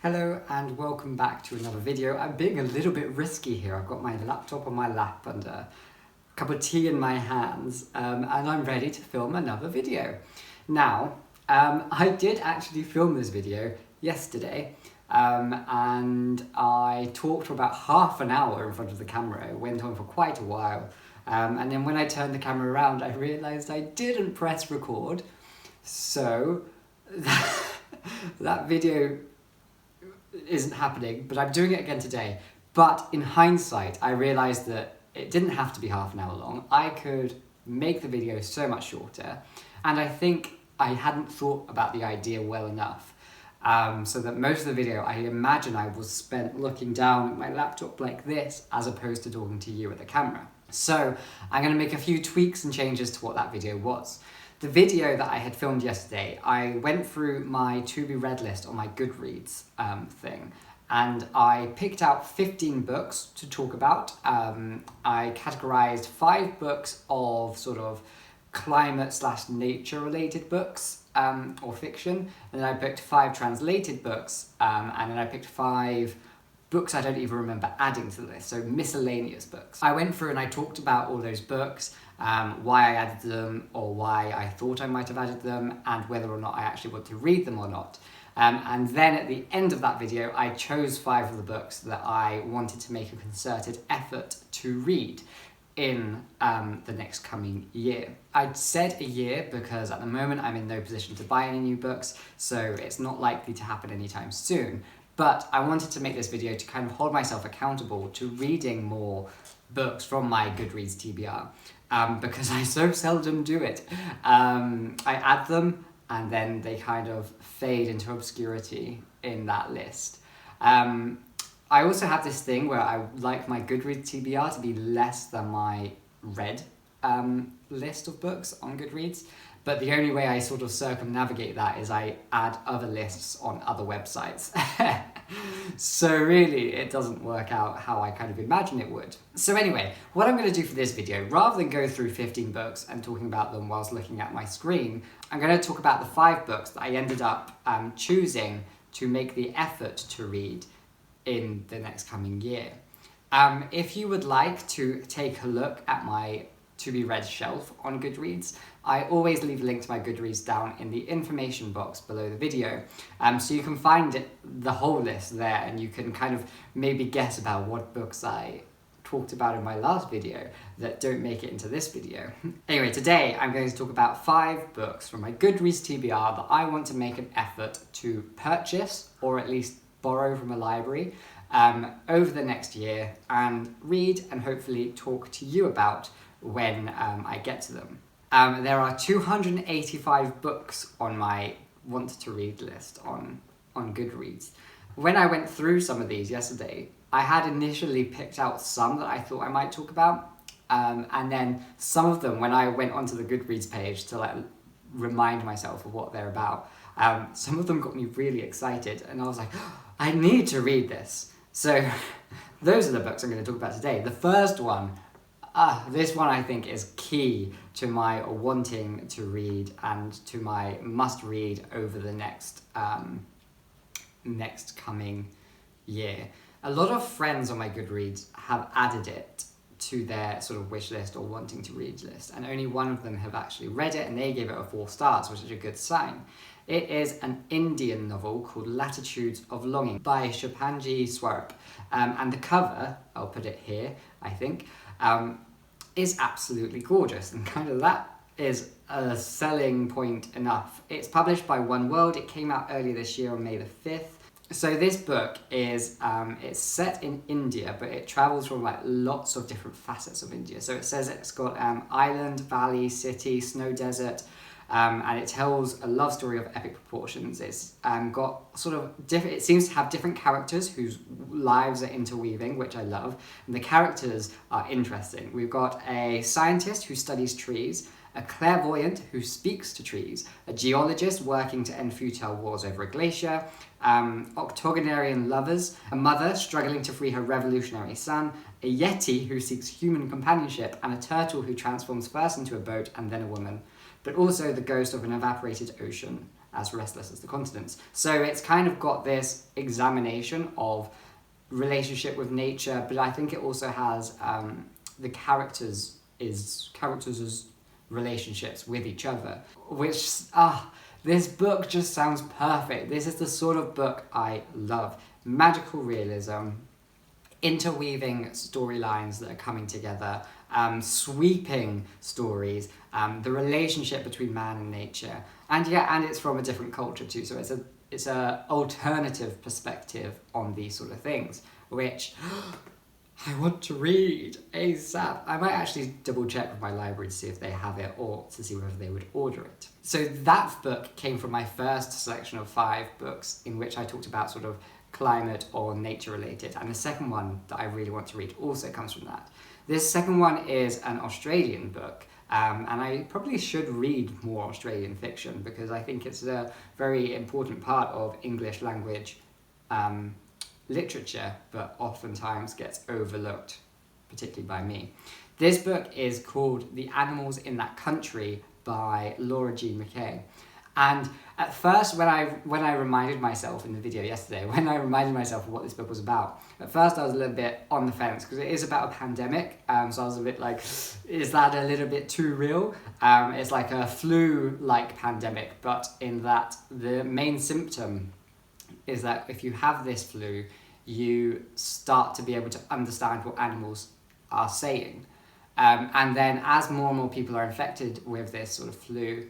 Hello and welcome back to another video. I'm being a little bit risky here. I've got my laptop on my lap and a cup of tea in my hands and I'm ready to film another video. Now, I did actually film this video yesterday and I talked for about half an hour in front of the camera. It went on for quite a while and then when I turned the camera around I realised I didn't press record, so that video isn't happening, but I'm doing it again today. But in hindsight, I realised that it didn't have to be half an hour long. I could make the video so much shorter, and I think I hadn't thought about the idea well enough. So that most of the video, I imagine I was spent looking down at my laptop like this, as opposed to talking to you at the camera. So I'm going to make a few tweaks and changes to what that video was. The video that I had filmed yesterday, I went through my to-be-read list on my Goodreads thing, and I picked out 15 books to talk about. I categorised 5 books of sort of climate/nature related books or fiction, and then I picked 5 translated books, and then I picked 5 books I don't even remember adding to the list, so miscellaneous books. I went through and I talked about all those books, why I added them or why I thought I might have added them, and whether or not I actually want to read them or not. And then at the end of that video, I chose 5 of the books that I wanted to make a concerted effort to read in the next coming year. I'd said a year because at the moment I'm in no position to buy any new books, so it's not likely to happen anytime soon. But I wanted to make this video to kind of hold myself accountable to reading more books from my Goodreads TBR, because I so seldom do it. I add them and then they kind of fade into obscurity in that list. I also have this thing where I like my Goodreads TBR to be less than my read list of books on Goodreads. But the only way I sort of circumnavigate that is I add other lists on other websites. So really, it doesn't work out how I kind of imagine it would. So anyway, what I'm going to do for this video, rather than go through 15 books and talking about them whilst looking at my screen, I'm going to talk about the 5 books that I ended up choosing to make the effort to read in the next coming year. If you would like to take a look at my to-be-read shelf on Goodreads, I always leave a link to my Goodreads down in the information box below the video. So you can find the whole list there, and you can kind of maybe guess about what books I talked about in my last video that don't make it into this video. Anyway, today I'm going to talk about 5 books from my Goodreads TBR that I want to make an effort to purchase, or at least borrow from a library, over the next year, and read and hopefully talk to you about when I get to them. There are 285 books on my want to read list on Goodreads. When I went through some of these yesterday, I had initially picked out some that I thought I might talk about, and then some of them, when I went onto the Goodreads page to remind myself of what they're about, some of them got me really excited, and I was like, oh, I need to read this. So those are the books I'm going to talk about today. The first one, this one I think is key to my wanting to read and to my must read over the next coming year. A lot of friends on my Goodreads have added it to their sort of wish list or wanting to read list, and only one of them have actually read it, and they gave it a 4 stars, which is a good sign. It is an Indian novel called Latitudes of Longing by Shubhangi Swarup, and the cover, I'll put it here, I think, is absolutely gorgeous, and kind of that is a selling point enough. It's published by One World. It came out earlier this year on May the 5th. So this book is, it's set in India, but it travels from lots of different facets of India. So it says it's got island, valley, city, snow desert, and it tells a love story of epic proportions. It's got sort of different, it seems to have different characters whose lives are interweaving, which I love, and the characters are interesting. We've got a scientist who studies trees, a clairvoyant who speaks to trees, a geologist working to end futile wars over a glacier, octogenarian lovers, a mother struggling to free her revolutionary son, a yeti who seeks human companionship, and a turtle who transforms first into a boat and then a woman, but also the ghost of an evaporated ocean, as restless as the continents. So it's kind of got this examination of relationship with nature, but I think it also has the characters' relationships with each other, which, this book just sounds perfect. This is the sort of book I love. Magical realism, interweaving storylines that are coming together, sweeping stories, the relationship between man and nature, and it's from a different culture too, so it's a alternative perspective on these sort of things, which I want to read ASAP. I might actually double check with my library to see if they have it or to see whether they would order it. So that book came from my first selection of 5 books in which I talked about sort of climate or nature related, and the second one that I really want to read also comes from that. This second one is an Australian book, and I probably should read more Australian fiction because I think it's a very important part of English language literature, but oftentimes gets overlooked, particularly by me. This book is called The Animals in That Country by Laura Jean McKay. And at first, when I reminded myself in the video yesterday, when I reminded myself of what this book was about, at first I was a little bit on the fence because it is about a pandemic, so I was a bit like, is that a little bit too real? It's like a flu-like pandemic, but in that the main symptom is that if you have this flu, you start to be able to understand what animals are saying. And then as more and more people are infected with this sort of flu,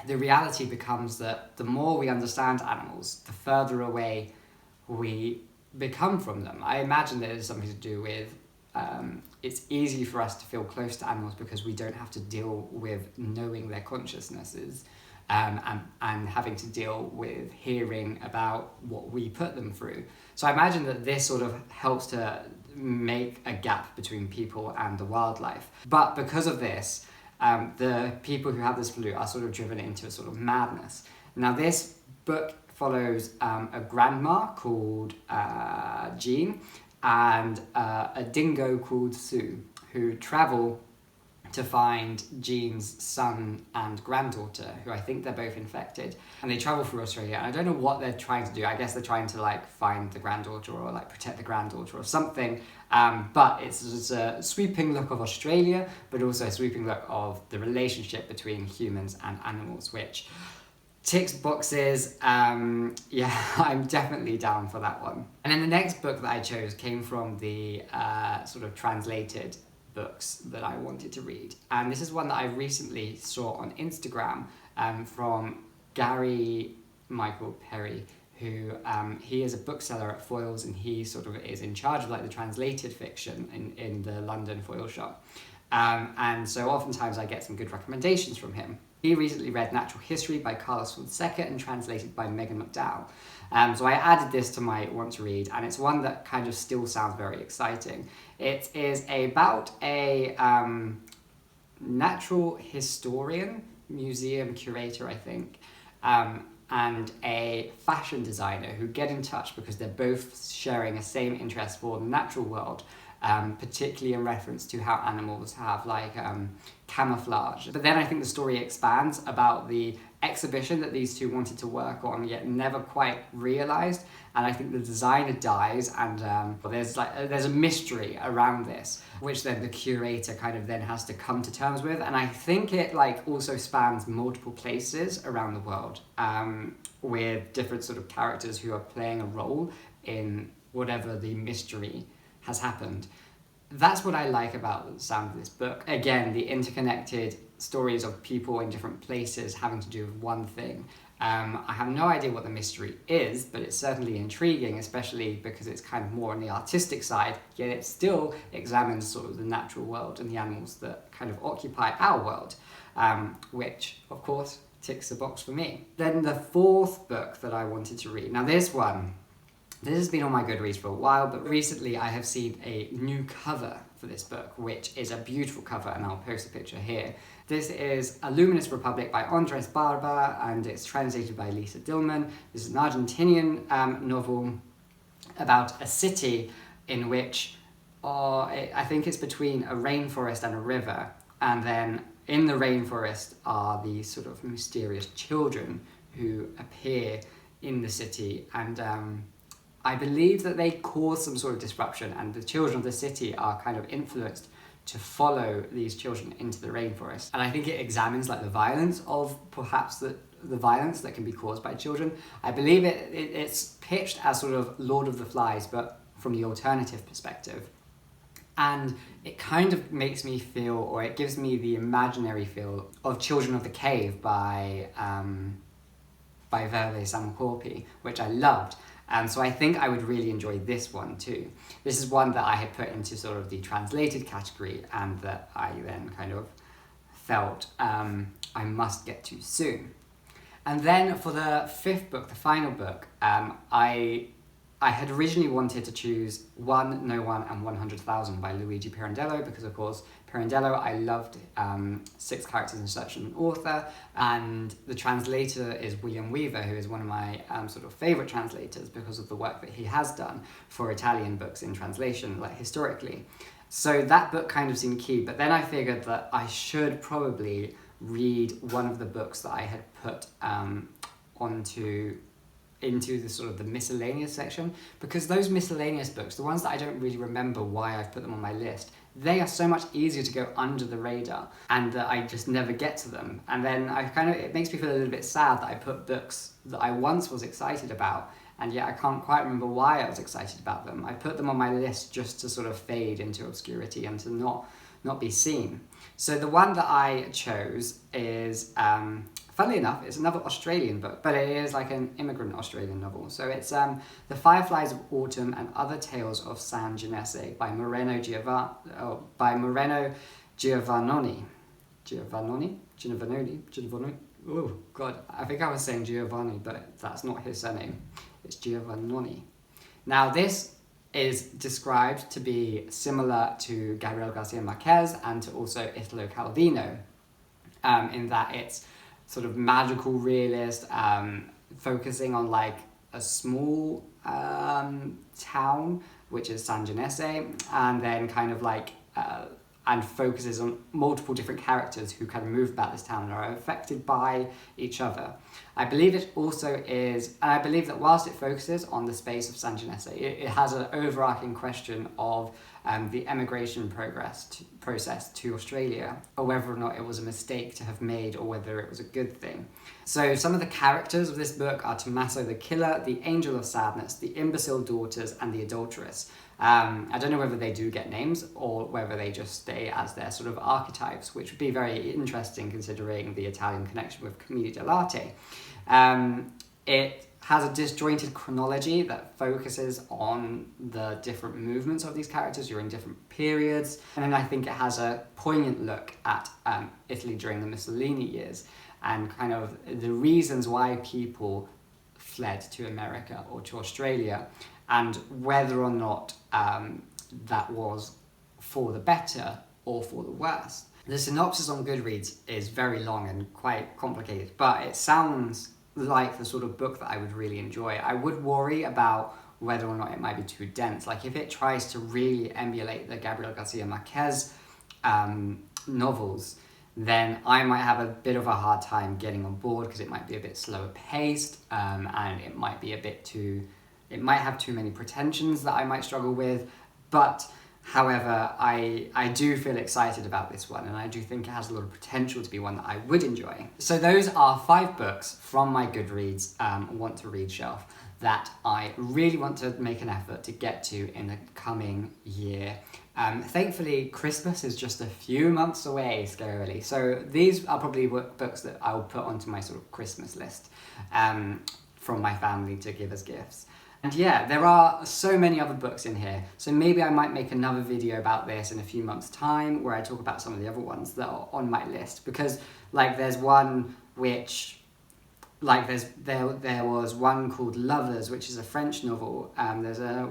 the reality becomes that the more we understand animals, the further away we become from them. I imagine that it's something to do with it's easy for us to feel close to animals because we don't have to deal with knowing their consciousnesses and having to deal with hearing about what we put them through. So I imagine that this sort of helps to make a gap between people and the wildlife. But because of this, the people who have this flu are sort of driven into a sort of madness. Now this book follows a grandma called Jean and a dingo called Sue, who travel to find Jean's son and granddaughter, who I think they're both infected, and they travel through Australia, and I don't know what they're trying to do. I guess they're trying to like find the granddaughter or like protect the granddaughter or something, but it's just a sweeping look of Australia, but also a sweeping look of the relationship between humans and animals, which ticks boxes. I'm definitely down for that one. And then the next book that I chose came from the sort of translated books that I wanted to read, and this is one that I recently saw on Instagram from Gary Michael Perry, who he is a bookseller at Foyles, and he sort of is in charge of like the translated fiction in the London Foyle shop, and so oftentimes I get some good recommendations from him. He recently read Natural History by Carlos Fonseca and translated by Megan McDowell. So I added this to my want to read, and it's one that kind of still sounds very exciting. It is about a natural historian, museum curator, I think, and a fashion designer who get in touch because they're both sharing a same interest for the natural world, particularly in reference to how animals have like camouflage. But then I think the story expands about the exhibition that these two wanted to work on yet never quite realized, and I think the designer dies, and there's a mystery around this which then the curator kind of then has to come to terms with, and I think it like also spans multiple places around the world, with different sort of characters who are playing a role in whatever the mystery has happened. That's what I like about the sound of this book. Again, the interconnected stories of people in different places having to do with one thing. I have no idea what the mystery is, but it's certainly intriguing, especially because it's kind of more on the artistic side, yet it still examines sort of the natural world and the animals that kind of occupy our world, which, of course, ticks the box for me. Then the fourth book that I wanted to read. Now this has been on my Goodreads for a while, but recently I have seen a new cover for this book, which is a beautiful cover, and I'll post a picture here. This is A Luminous Republic by Andrès Barba, and it's translated by Lisa Dillman. This is an Argentinian novel about a city in which, I think it's between a rainforest and a river, and then in the rainforest are these sort of mysterious children who appear in the city, and I believe that they cause some sort of disruption, and the children of the city are kind of influenced to follow these children into the rainforest. And I think it examines like the violence of perhaps the violence that can be caused by children. I believe it's pitched as sort of Lord of the Flies, but from the alternative perspective. And it kind of makes me feel, or it gives me the imaginary feel of Children of the Cave by Verve Samcorpi, which I loved. So I think I would really enjoy this one too. This is one that I had put into sort of the translated category, and that I then kind of felt I must get to soon. And then for the fifth book, the final book, I had originally wanted to choose One, No One, and 100,000 by Luigi Pirandello, because of course Pirandello, I loved 6 Characters in Search of an Author, and the translator is William Weaver, who is one of my sort of favourite translators because of the work that he has done for Italian books in translation, like historically. So that book kind of seemed key, but then I figured that I should probably read one of the books that I had put into the sort of the miscellaneous section, because those miscellaneous books, the ones that I don't really remember why I've put them on my list, they are so much easier to go under the radar, and that I just never get to them. And then it makes me feel a little bit sad that I put books that I once was excited about, and yet I can't quite remember why I was excited about them. I put them on my list just to sort of fade into obscurity and to not be seen. So the one that I chose is, funnily enough, it's another Australian book, but it is like an immigrant Australian novel. So it's The Fireflies of Autumn and Other Tales of San Ginese by Moreno Giovannoni. Giovannoni? Oh God, I think I was saying Giovanni, but that's not his surname. It's Giovannoni. Now this is described to be similar to Gabriel Garcia Marquez and to also Italo Calvino, in that it's sort of magical realist, focusing on like a small town, which is San Ginese, and then kind of like and focuses on multiple different characters who kind of move about this town and are affected by each other. I believe it also is, and I believe that whilst it focuses on the space of San Ginese, it has an overarching question of the emigration process to Australia, or whether or not it was a mistake to have made, or whether it was a good thing. So some of the characters of this book are Tommaso the Killer, the Angel of Sadness, the Imbecile Daughters, and the Adulteress. I don't know whether they do get names or whether they just stay as their sort of archetypes, which would be very interesting considering the Italian connection with Commedia dell'arte. It has a disjointed chronology that focuses on the different movements of these characters during different periods, and then I think it has a poignant look at Italy during the Mussolini years and kind of the reasons why people fled to America or to Australia, and whether or not that was for the better or for the worse. The synopsis on Goodreads is very long and quite complicated, but it sounds like the sort of book that I would really enjoy. I would worry about whether or not it might be too dense. Like if it tries to really emulate the Gabriel Garcia Marquez novels, then I might have a bit of a hard time getting on board, because it might be a bit slower paced, and it might be it might have too many pretensions that I might struggle with. But however, I do feel excited about this one, and I do think it has a lot of potential to be one that I would enjoy. So those are 5 books from my Goodreads want to read shelf that I really want to make an effort to get to in the coming year. Thankfully, Christmas is just a few months away, scarily. So these are probably books that I will put onto my sort of Christmas list from my family to give as gifts. And yeah, there are so many other books in here, so maybe I might make another video about this in a few months' time where I talk about some of the other ones that are on my list, because like there's one which, like there was one called Lovers, which is a French novel. There's a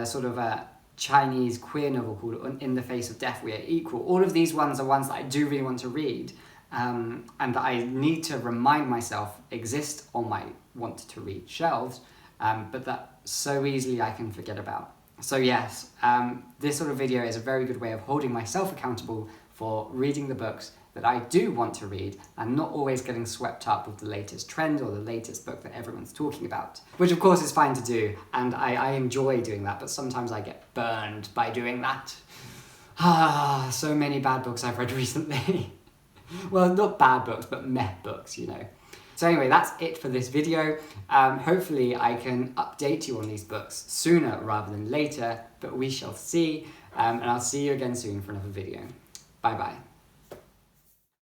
sort of a Chinese queer novel called In the Face of Death We Are Equal. All of these ones are ones that I do really want to read, and that I need to remind myself exist on my want to read shelves, but that so easily I can forget about. So yes, this sort of video is a very good way of holding myself accountable for reading the books that I do want to read and not always getting swept up with the latest trend or the latest book that everyone's talking about. Which of course is fine to do, and I enjoy doing that, but sometimes I get burned by doing that. So many bad books I've read recently. Well, not bad books, but meh books, you know. So anyway, that's it for this video. Hopefully I can update you on these books sooner rather than later, but we shall see. And I'll see you again soon for another video. Bye bye.